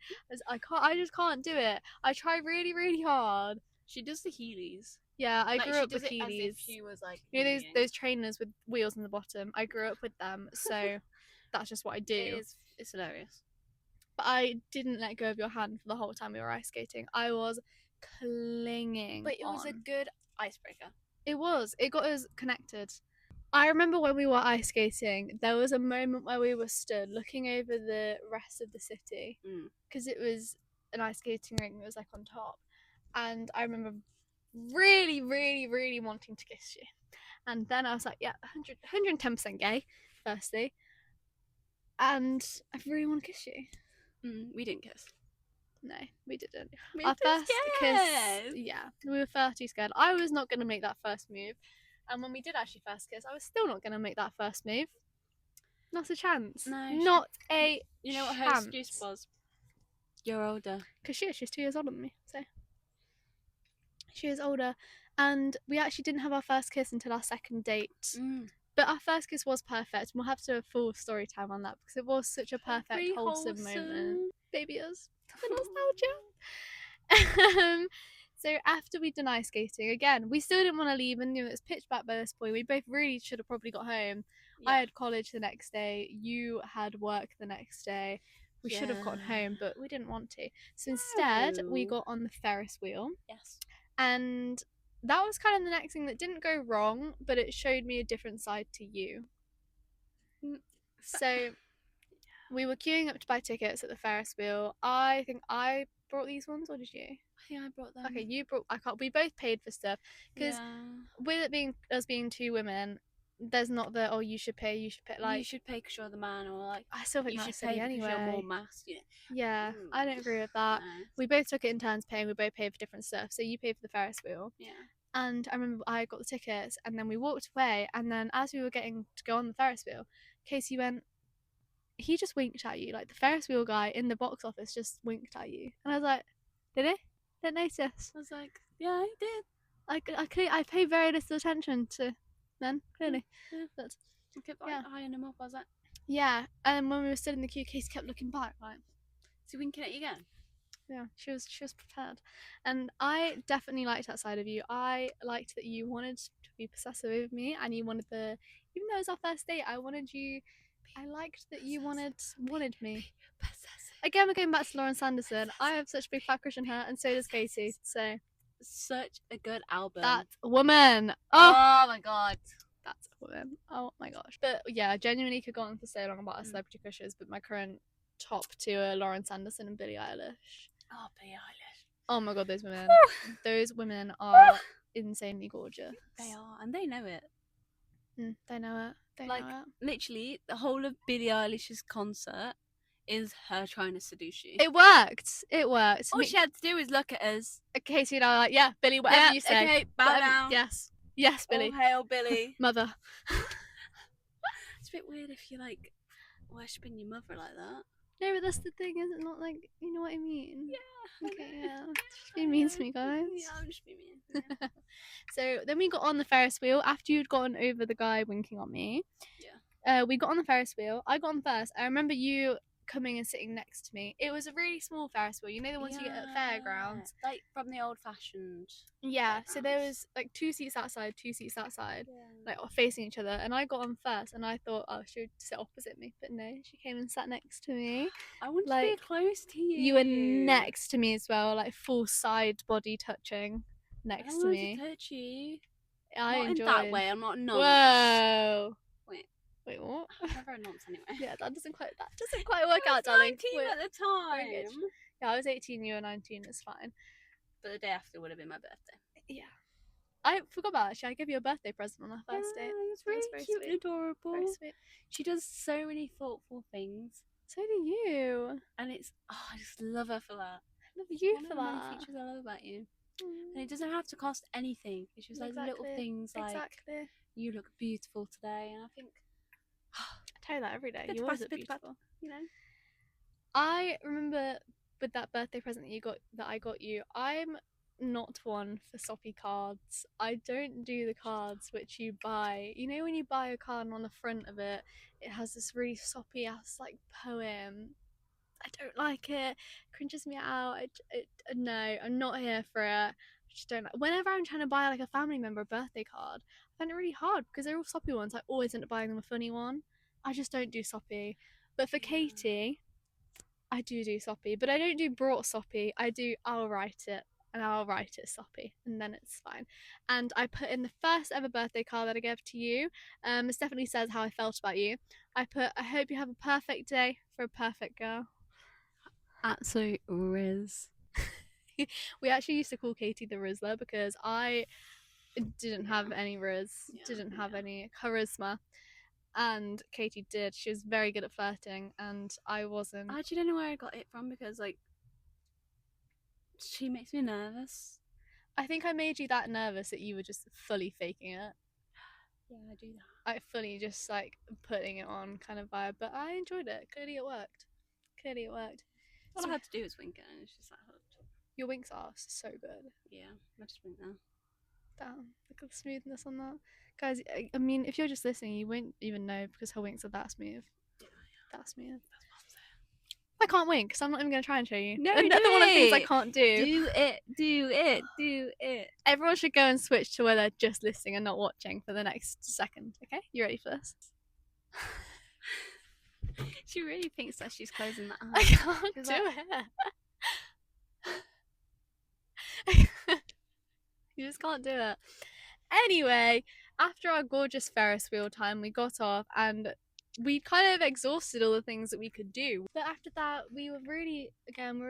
I just can't do it. I try really, really hard. She does the Heelys. Yeah, I grew up with Heelys. As if she was like, those trainers with wheels in the bottom. I grew up with them, so that's just what I do. It's hilarious. But I didn't let go of your hand for the whole time we were ice skating. I was clinging. But it was a good icebreaker. It was. It got us connected. I remember when we were ice skating, there was a moment where we were stood looking over the rest of the city because it was an ice skating rink that was like on top. And I remember really, really, really wanting to kiss you. And then I was like, yeah, 110% gay, firstly. And I really want to kiss you. We didn't kiss. No, we didn't. Our first kiss, yeah, we were far too scared. I was not going to make that first move. And when we did actually first kiss, I was still not going to make that first move. Not a chance. No. Not a You know what her excuse was? You're older. Because she's 2 years older than me, so. She is older. And we actually didn't have our first kiss until our second date. But our first kiss was perfect. We'll have to do a full story time on that because it was such a perfect, wholesome moment. Baby us. The nostalgia. So after we'd done ice skating, again, we still didn't want to leave and it was pitch black by this point. We both really should have probably got home. Yeah. I had college the next day. You had work the next day. We should have gotten home, but we didn't want to. So instead, we got on the Ferris wheel. Yes. And that was kind of the next thing that didn't go wrong, but it showed me a different side to you. So we were queuing up to buy tickets at the Ferris wheel. I think I brought these ones, or did you? I think I brought them. Okay, you brought. We both paid for stuff because with it being us being 2 women, there's not the you should pay. Like you should pay because you're the man, or like I still think that's silly anyway. You're more masked, Yeah, I don't agree with that. No. We both took it in turns paying. We both paid for different stuff. So you paid for the Ferris wheel. Yeah. And I remember I got the tickets, and then we walked away. And then as we were getting to go on the Ferris wheel, Casey went. He just winked at you, like the Ferris wheel guy in the box office just winked at you, and I was like, "Did he? Didn't notice." I was like, "Yeah, he did." I paid very little attention to men, clearly. Yeah. But I kept eyeing him up. I was like, yeah. And when we were stood in the queue, Casey kept looking back, like, "Is he winking at you again?" Yeah, she was prepared, and I definitely liked that side of you. I liked that you wanted to be possessive with me, and you wanted even though it was our first date, I liked that you wanted me. Again, we're going back to Lauren Sanderson. I have such a big fat crush on her, and so does Casey. So, such a good album. That woman. Oh my god. That's a woman. Oh my gosh. But yeah, I genuinely could go on for so long about our celebrity crushes, but my current top 2 are Lauren Sanderson and Billie Eilish. Oh, Billie Eilish. Oh my god, those women. Those women are insanely gorgeous. They are, and they know it. They know it. They Like, know it. literally, the whole of Billie Eilish's concert is her trying to seduce you. It worked. It worked. All she had to do was look at us. Casey and I are like, yeah, Billy, whatever you say. Okay, bow down. Yes. Yes, Billy. All hail Billy. Mother. It's a bit weird if you're like worshipping your mother like that. No, but that's the thing, is it not? Like, you know what I mean? Yeah. Okay, yeah. Just be mean to me, guys. Yeah, I'm just being mean. Yeah. So then we got on the Ferris wheel after you'd gotten over the guy winking on me. Yeah. We got on the Ferris wheel. I got on first. I remember you coming and sitting next to me. It was a really small Ferris wheel. You know the ones you get at fairgrounds? Like from the old fashioned. Yeah, so there was like 2 seats that side, 2 seats that side, Yeah. like facing each other. And I got on first and I thought, oh, she would sit opposite me. But no, she came and sat next to me. I want like, to be close to you. You were next to me as well, like full side body touching next to me. I touch you. I not enjoyed. In that way, I'm not a nonce. Whoa. Wait, what? I'm never a nonce anyway. Yeah, that doesn't quite work out, darling. 19 at the time. Yeah, I was 18, you were 19, it's fine. But the day after would have been my birthday. Yeah. I forgot about it, actually. I gave you a birthday present on our first date. It was really cute and adorable. Very sweet. She does so many thoughtful things. So do you. And it's, I just love her for that. I love you One for of that. many features I love about you. And it doesn't have to cost anything. It's just like little things like, you look beautiful today. And I think, I tell you that every day. You always look beautiful. You know? I remember with that birthday present that I got you, I'm not one for soppy cards. I don't do the cards which you buy. You know when you buy a card and on the front of it, it has this really soppy ass like poem. I don't like it. Cringes me out. No, I'm not here for it. I just don't like. Whenever I'm trying to buy like a family member a birthday card, I find it really hard because they're all soppy ones. I always end up buying them a funny one. I just don't do soppy. But for Katie, I do soppy. But I don't do brought soppy. I'll write it. And I'll write it soppy. And then it's fine. And I put in the first ever birthday card that I gave to you. It definitely says how I felt about you. I put, I hope you have a perfect day for a perfect girl. Absolute Riz. We actually used to call Katie the Rizzler because I didn't have any Riz, didn't have any charisma, and Katie did. She was very good at flirting, and I wasn't. I actually don't know where I got it from because, like, she makes me nervous. I think I made you that nervous that you were just fully faking it. Yeah, I do that. I fully just like putting it on kind of vibe, but I enjoyed it. Clearly it worked. All I had to do was wink it and it's just like hooked. Your winks are so good. Yeah, I just wink now. Damn, look at the smoothness on that. Guys, I mean, if you're just listening, you won't even know because her winks are that smooth. Yeah. That smooth. That's what I'm saying. I can't wink, so I'm not even going to try and show you. No, another one of the things I can't do. Do it. Everyone should go and switch to where they're just listening and not watching for the next second, okay? You ready for this? She really thinks that she's closing that eye. I can't do it. You just can't do it. Anyway, after our gorgeous Ferris wheel time, we got off and we kind of exhausted all the things that we could do. But after that, we were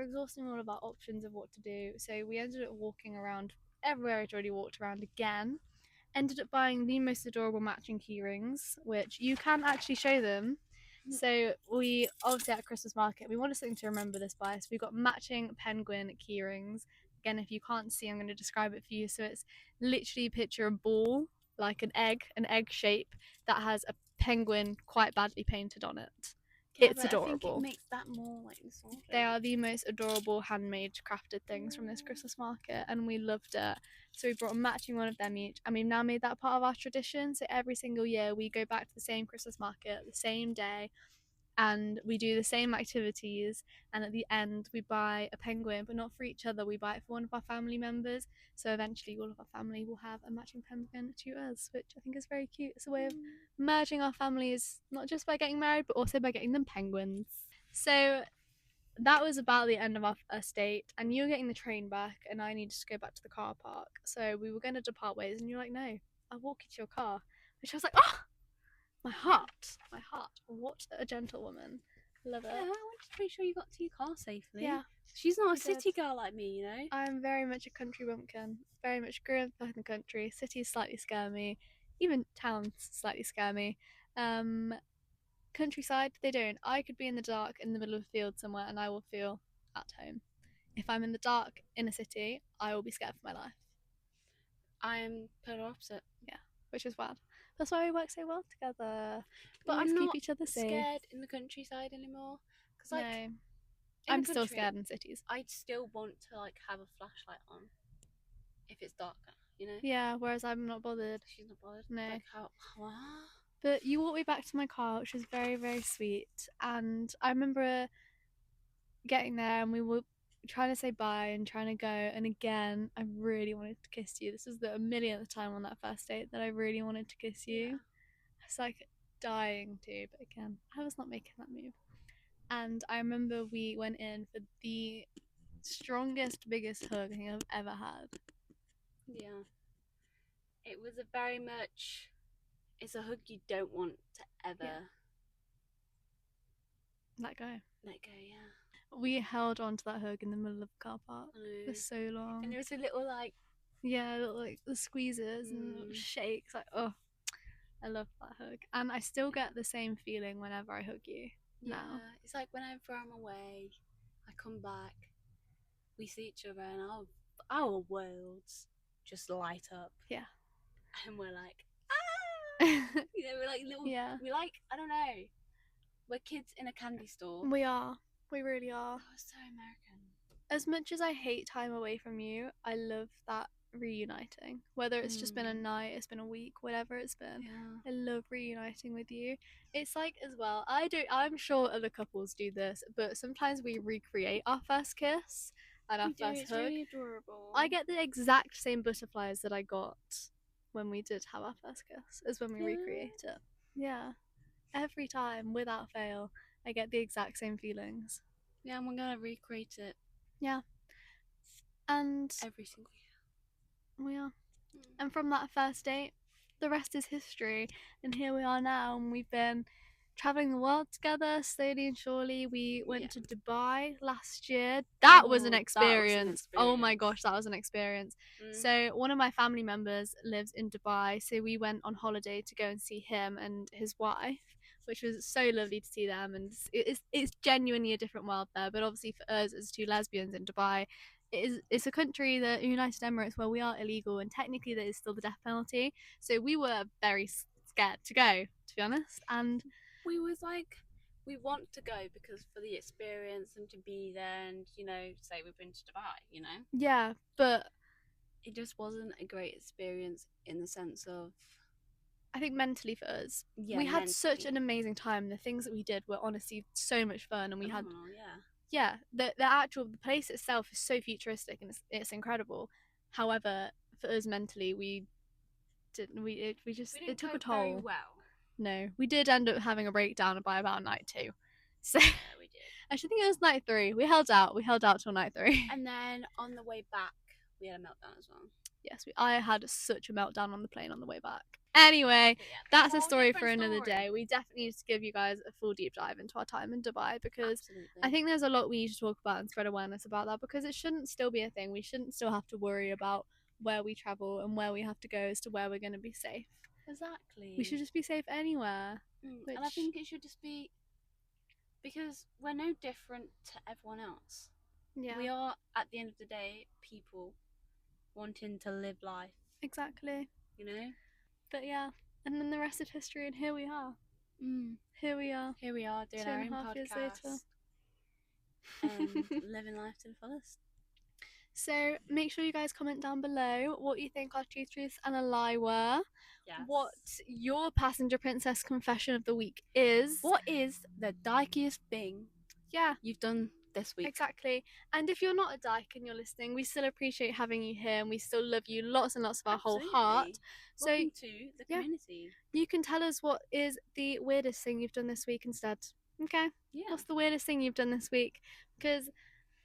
exhausting all of our options of what to do. So we ended up walking around everywhere I'd already walked around again. Ended up buying the most adorable matching key rings, which you can actually show them. So we obviously at Christmas market, we wanted something to remember this by. So we got matching penguin key rings. Again, if you can't see, I'm going to describe it for you. So it's literally picture a ball, like an egg shape that has a penguin quite badly painted on it. Yeah, it's adorable. I think it makes that more like sorted. They are the most adorable handmade crafted things from this Christmas market, and we loved it. So we brought a matching one of them each, and we've now made that part of our tradition. So every single year we go back to the same Christmas market the same day, and we do the same activities, and at the end we buy a penguin, but not for each other, we buy it for one of our family members. So eventually all of our family will have a matching penguin to us, which I think is very cute. It's a way of merging our families, not just by getting married but also by getting them penguins. So that was about the end of our first date, and you were getting the train back and I needed to go back to the car park. So we were going to depart ways and you were like, no, I'll walk you to your car. Which I was like, oh, my heart, what a gentlewoman. Love it. Yeah, I wanted to make sure you got to your car safely. Yeah. She's not we a city did. girl like me, you know. I'm very much a country bumpkin. Very much grew up in the country. Cities slightly scare me. Even towns slightly scare me. Countryside, they don't. I could be in the dark in the middle of a field somewhere and I will feel at home. If I'm in the dark in a city, I will be scared for my life. I'm polar opposite. Yeah, which is bad. That's why we work so well together. But Always I'm keep not each other safe. scared in the countryside anymore. Because like, No, in I'm the still country, scared in cities. I'd still want to like have a flashlight on if it's darker, you know. Yeah, whereas I'm not bothered. She's not bothered. No. Like how? What? But you walked me back to my car, which was very, very sweet. And I remember getting there and we were trying to say bye and trying to go. And again, I really wanted to kiss you. This was the millionth time on that first date that I really wanted to kiss you. Yeah. I was like dying to, but again, I was not making that move. And I remember we went in for the strongest, biggest hug I think I've ever had. Yeah. It was a very much. It's a hug you don't want to ever Let go. let go. Yeah. We held on to that hug in the middle of the car park for so long. And there was a little like. Yeah, little, like the squeezes and little shakes. Like, oh, I love that hug. And I still get the same feeling whenever I hug you now. It's like whenever I'm away, I come back, we see each other, and our worlds just light up. Yeah. And we're like, ah! You know, we're like little. Yeah. We like, I don't know. We're kids in a candy store. We are. We really are. That was so American. As much as I hate time away from you, I love that reuniting. Whether it's just been a night, it's been a week, whatever it's been. Yeah. I love reuniting with you. It's like as well, I'm sure other couples do this, but sometimes we recreate our first kiss and our first It's hug. really adorable. I get the exact same butterflies that I got when we did have our first kiss as when we recreate it. Yeah. Every time, without fail, I get the exact same feelings. Yeah, and we're gonna recreate it. Yeah. And every single year. we are. And from that first date, the rest is history. And here we are now, and we've been traveling the world together slowly and surely. We went to Dubai last year. That was an experience. Oh my gosh, that was an experience. So one of my family members lives in Dubai, so we went on holiday to go and see him and his wife, which was so lovely to see them. And it's genuinely a different world there, but obviously for us as two lesbians in Dubai, it's a country, the United Emirates, where we are illegal, and technically there is still the death penalty. So we were very scared to go, to be honest. And we was like, we want to go because for the experience and to be there, and you know, say we've been to Dubai, you know. Yeah, but it just wasn't a great experience in the sense of, I think mentally for us, yeah, we had such an amazing time. The things that we did were honestly so much fun, and we had the place itself is so futuristic and it's incredible. However, for us mentally, we didn't it took a toll. Very well. No, we did end up having a breakdown by about night 2. So yeah, we did. Actually, I think it was night 3. We held out till night 3. And then on the way back, we had a meltdown as well. Yes, I had such a meltdown on the plane on the way back. Anyway, that's a story for another day. We definitely need to give you guys a full deep dive into our time in Dubai, because I think there's a lot we need to talk about and spread awareness about that, because it shouldn't still be a thing. We shouldn't still have to worry about where we travel and where we have to go as to where we're going to be safe. Exactly. We should just be safe anywhere. And I think it should just be, because we're no different to everyone else. Yeah. We are, at the end of the day, people wanting to live life. Exactly. You know? But yeah, and then the rest of history, and here we are. Here we are doing our own podcast and living life to the fullest. So make sure you guys comment down below what you think our two truths and a lie were. Yes. What your passenger princess confession of the week is. What is the dykiest thing you've done this week? Exactly. And if you're not a dyke and you're listening, we still appreciate having you here, and we still love you lots and lots of our whole heart. Welcome to the community. You can tell us what is the weirdest thing you've done this week instead. Okay? Yeah. What's the weirdest thing you've done this week? Because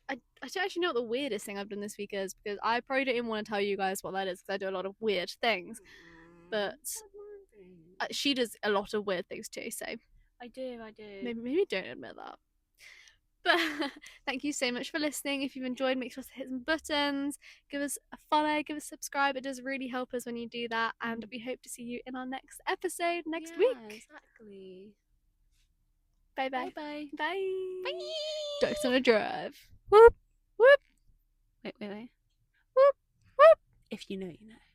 I don't actually know what the weirdest thing I've done this week is, because I probably don't even want to tell you guys what that is, because I do a lot of weird things. But she does a lot of weird things too, so I do. maybe don't admit that. But thank you so much for listening. If you've enjoyed, make sure to hit some buttons, give us a follow, give us a subscribe. It does really help us when you do that. And we hope to see you in our next episode next week. Exactly. Bye-bye. Bye. Bye. Bye. Dykes on a drive. Whoop, whoop. Wait. Whoop, whoop. If you know, you know.